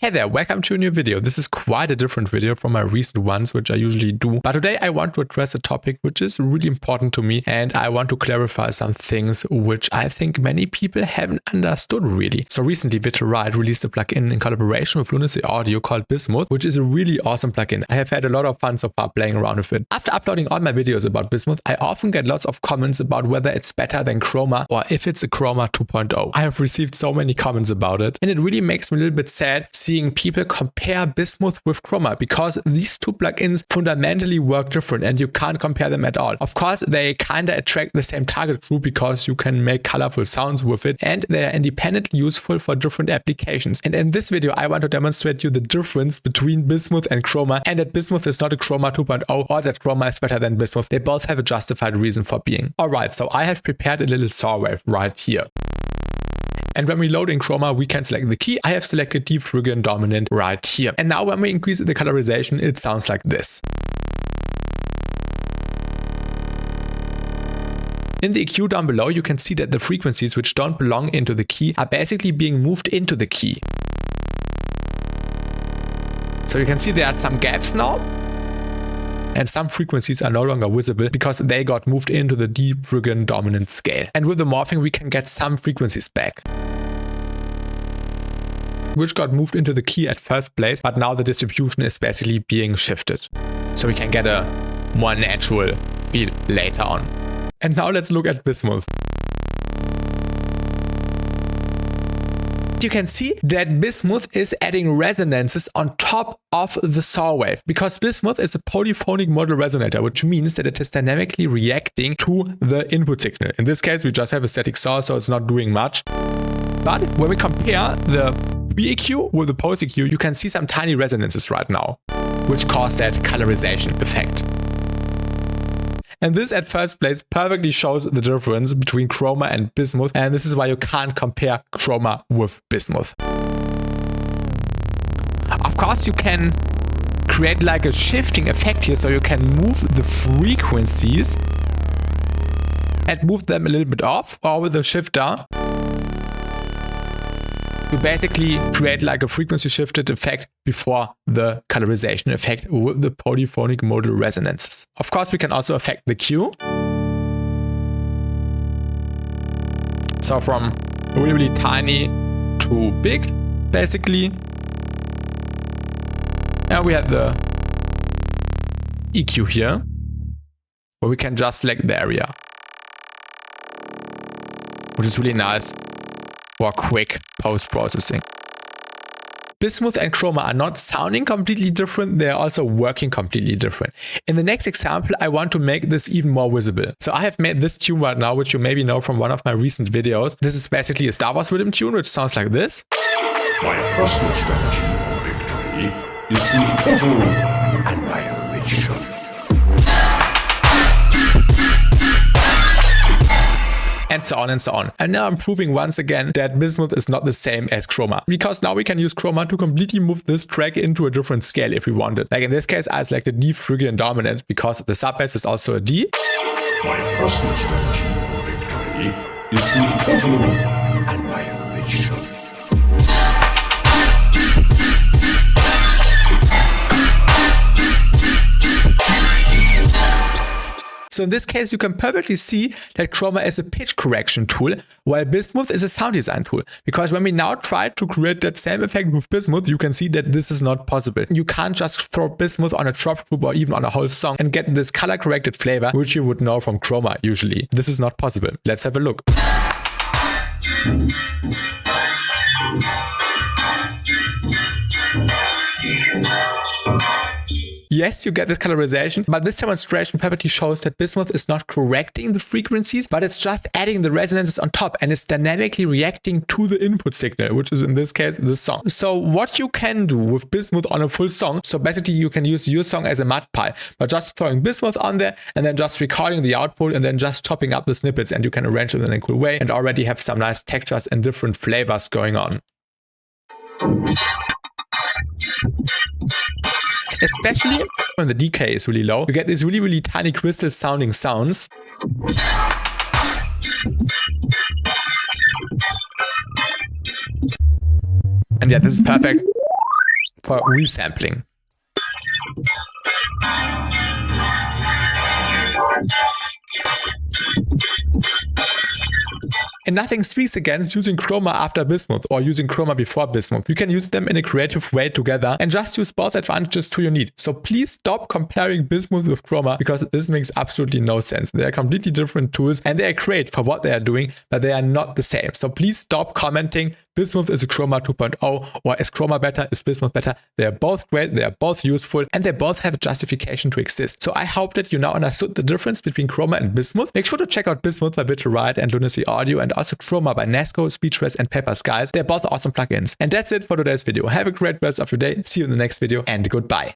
Hey there, welcome to a new video. This is quite a different video from my recent ones, which I usually do. But today I want to address a topic which is really important to me, and I want to clarify some things which I think many people haven't understood really. So recently Riot released a plugin in collaboration with Lunacy Audio called Bismuth, which is a really awesome plugin. I have had a lot of fun so far playing around with it. After uploading all my videos about Bismuth, I often get lots of comments about whether it's better than Chroma or if it's a Chroma 2.0. I have received so many comments about it, and it really makes me a little bit sad seeing people compare Bismuth with Chroma, because these two plugins fundamentally work different and you can't compare them at all. Of course, they kinda attract the same target group because you can make colorful sounds with it, and they are independently useful for different applications. And in this video, I want to demonstrate you the difference between Bismuth and Chroma, and that Bismuth is not a Chroma 2.0 or that Chroma is better than Bismuth. They both have a justified reason for being. Alright, so I have prepared a little saw wave right here. And when we load in Chroma, we can select the key. I have selected dveight dominant right here. And now when we increase the colorization, it sounds like this. In the EQ down below, you can see that the frequencies which don't belong into the key are basically being moved into the key. So you can see there are some gaps now, and some frequencies are no longer visible because they got moved into the dveight dominant scale. And with the morphing, we can get some frequencies back, which got moved into the key at first place, but now the distribution is basically being shifted. So we can get a more natural feel later on. And now let's look at Bismuth. You can see that Bismuth is adding resonances on top of the saw wave, because Bismuth is a polyphonic model resonator, which means that it is dynamically reacting to the input signal. In this case, we just have a static saw, so it's not doing much. But when we compare the pre-EQ with the post-EQ, you can see some tiny resonances right now, which cause that colorization effect. And this at first place perfectly shows the difference between Chroma and Bismuth, and this is why you can't compare Chroma with Bismuth. Of course, you can create like a shifting effect here, so you can move the frequencies and move them a little bit off, or with the shifter you basically create like a frequency shifted effect before the colorization effect with the polyphonic modal resonances. Of course, we can also affect the Q. So from really tiny to big, basically. And we have the EQ here, where we can just select the area, which is really nice for quick post-processing. Bismuth and Chroma are not sounding completely different, they are also working completely different. In the next example, I want to make this even more visible. So I have made this tune right now, which you maybe know from one of my recent videos. This is basically a Star Wars rhythm tune, which sounds like this. My personal strategy for victory is the total annihilation. And so on and so on. And now I'm proving once again that Bismuth is not the same as Chroma, because now we can use Chroma to completely move this track into a different scale if we wanted. Like in this case, I selected dveight dominant because the sub-bass is also a D. My personal strategy for victory is the total annihilation. So in this case, you can perfectly see that Chroma is a pitch correction tool, while Bismuth is a sound design tool. Because when we now try to create that same effect with Bismuth, you can see that this is not possible. You can't just throw Bismuth on a drop group or even on a whole song and get this color corrected flavor, which you would know from Chroma usually. This is not possible. Let's have a look. Yes, you get this colorization, but this demonstration perfectly shows that Bismuth is not correcting the frequencies, but it's just adding the resonances on top, and it's dynamically reacting to the input signal, which is in this case the song. So what you can do with Bismuth on a full song, so basically you can use your song as a mud pie by just throwing Bismuth on there and then just recording the output and then just chopping up the snippets, and you can arrange it in a cool way and already have some nice textures and different flavors going on. Especially when the decay is really low, you get these really tiny crystal sounding sounds. And yeah, this is perfect for resampling. And nothing speaks against using Chroma after Bismuth or using Chroma before Bismuth. You can use them in a creative way together and just use both advantages to your need. So please stop comparing Bismuth with Chroma, because this makes absolutely no sense. They are completely different tools and they are great for what they are doing, but they are not the same. So please stop commenting Bismuth is a Chroma 2.0 or is Chroma better, is Bismuth better. They are both great, they are both useful, and they both have a justification to exist. So I hope that you now understood the difference between Chroma and Bismuth. Make sure to check out Bismuth by Riot and Lunacy Audio, and also Chroma by Nasko, Speechless, and Paper Skies. They're both awesome plugins. And that's it for today's video. Have a great rest of your day. See you in the next video, and goodbye.